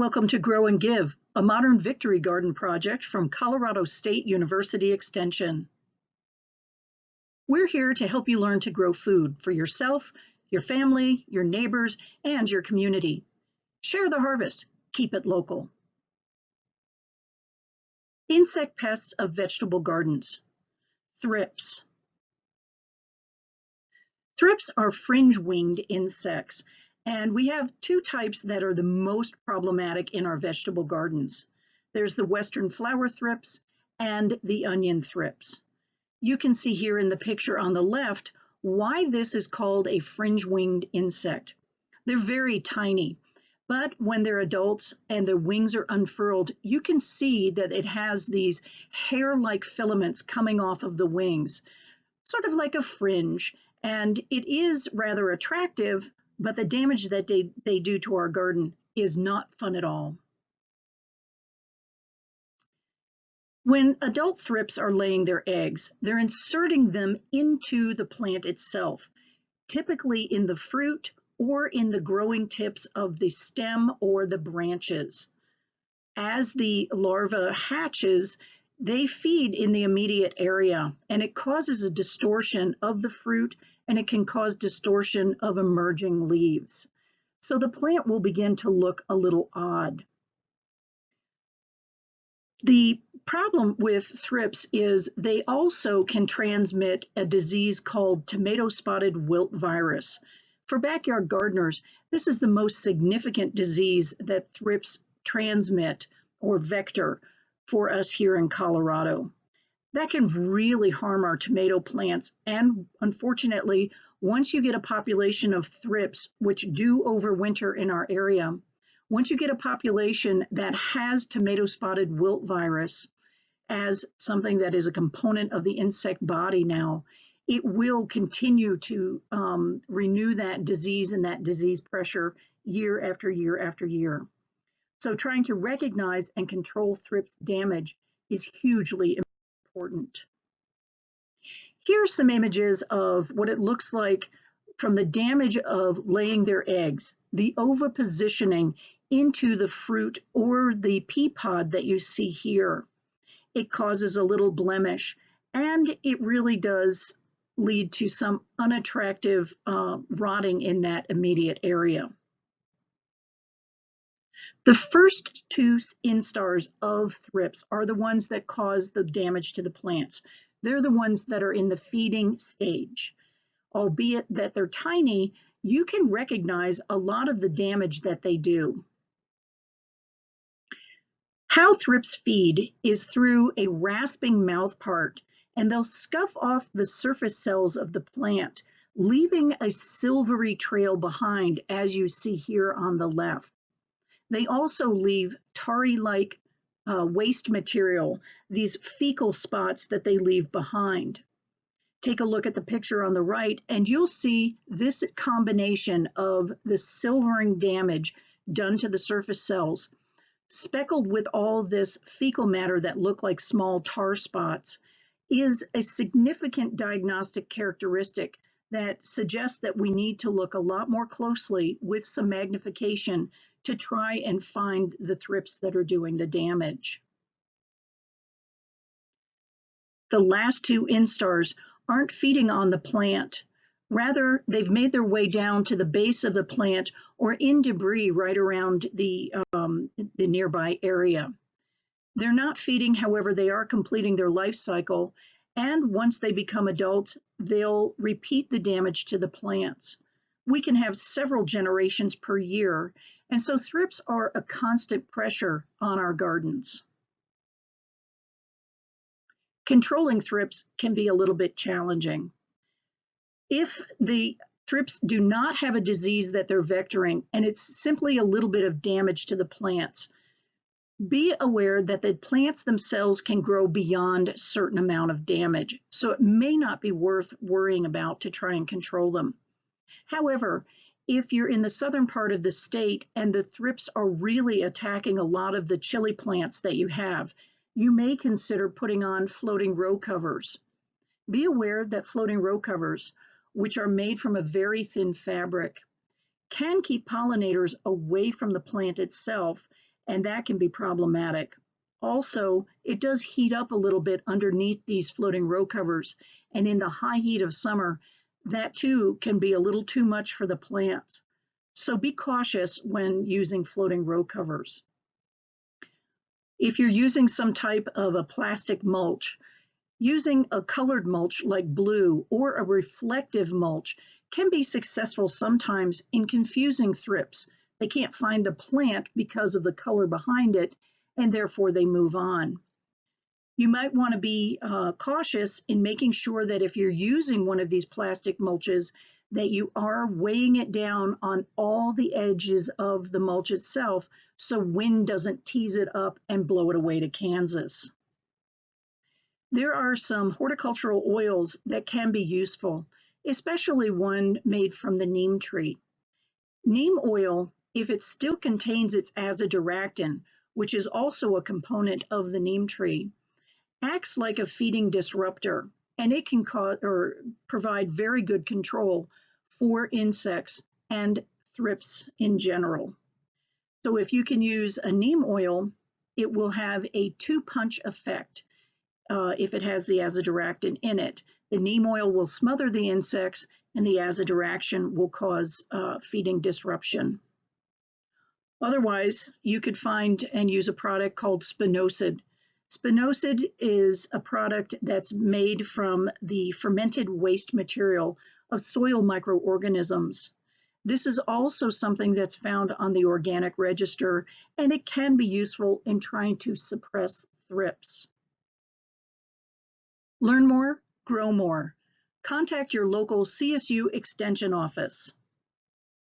Welcome to Grow and Give, a modern victory garden project from Colorado State University Extension. We're here to help you learn to grow food for yourself, your family, your neighbors, and your community. Share the harvest. Keep it local. Insect pests of vegetable gardens. Thrips. Thrips are fringe-winged insects, and we have two types that are the most problematic in our vegetable gardens. There's the western flower thrips and the onion thrips. You can see here in the picture on the left why this is called a fringe-winged insect. They're very tiny, but when they're adults and their wings are unfurled, you can see that it has these hair-like filaments coming off of the wings, sort of like a fringe. And it is rather attractive, but the damage that they do to our garden is not fun at all. When adult thrips are laying their eggs, they're inserting them into the plant itself, typically in the fruit or in the growing tips of the stem or the branches. As the larva hatches, they feed in the immediate area, and it causes a distortion of the fruit, and it can cause distortion of emerging leaves. So the plant will begin to look a little odd. The problem with thrips is they also can transmit a disease called tomato spotted wilt virus. For backyard gardeners, this is the most significant disease that thrips transmit or vector for us here in Colorado. That can really harm our tomato plants, and unfortunately, once you get a population of thrips, which do overwinter in our area, once you get a population that has tomato spotted wilt virus as something that is a component of the insect body now, it will continue to renew that disease and that disease pressure year after year after year. So trying to recognize and control thrips damage is hugely important. Here's some images of what it looks like from the damage of laying their eggs, the ovipositioning into the fruit or the pea pod that you see here. It causes a little blemish, and it really does lead to some unattractive rotting in that immediate area. The first two instars of thrips are the ones that cause the damage to the plants. They're the ones that are in the feeding stage. Albeit that they're tiny, you can recognize a lot of the damage that they do. How thrips feed is through a rasping mouth part, and they'll scuff off the surface cells of the plant, leaving a silvery trail behind, as you see here on the left. They also leave tarry-like waste material, these fecal spots that they leave behind. Take a look at the picture on the right, and you'll see this combination of the silvering damage done to the surface cells, speckled with all this fecal matter that look like small tar spots, is a significant diagnostic characteristic that suggests that we need to look a lot more closely with some magnification to try and find the thrips that are doing the damage. The last two instars aren't feeding on the plant. Rather, they've made their way down to the base of the plant or in debris right around the nearby area. They're not feeding, however, they are completing their life cycle, and once they become adults, they'll repeat the damage to the plants. We can have several generations per year, and so thrips are a constant pressure on our gardens. Controlling thrips can be a little bit challenging. If the thrips do not have a disease that they're vectoring, and it's simply a little bit of damage to the plants, be aware that the plants themselves can grow beyond a certain amount of damage, so it may not be worth worrying about to try and control them. However, if you're in the southern part of the state and the thrips are really attacking a lot of the chili plants that you have, you may consider putting on floating row covers. Be aware that floating row covers, which are made from a very thin fabric, can keep pollinators away from the plant itself and that can be problematic. Also, it does heat up a little bit underneath these floating row covers, and in the high heat of summer, that too can be a little too much for the plants. So be cautious when using floating row covers. If you're using some type of a plastic mulch, using a colored mulch like blue or a reflective mulch can be successful sometimes in confusing thrips. They can't find the plant because of the color behind it, and therefore they move on. You might want to be cautious in making sure that if you're using one of these plastic mulches, that you are weighing it down on all the edges of the mulch itself so wind doesn't tease it up and blow it away to Kansas. There are some horticultural oils that can be useful, especially one made from the neem tree. Neem oil, if it still contains its azadirachtin, which is also a component of the neem tree, acts like a feeding disruptor, and it can cause or provide very good control for insects and thrips in general. So if you can use a neem oil, it will have a two-punch effect if it has the azadirachtin in it. The neem oil will smother the insects, and the azadirachtin will cause feeding disruption. Otherwise, you could find and use a product called spinosad. Spinosad is a product that's made from the fermented waste material of soil microorganisms. This is also something that's found on the organic register, and it can be useful in trying to suppress thrips. Learn more, grow more. Contact your local CSU Extension office.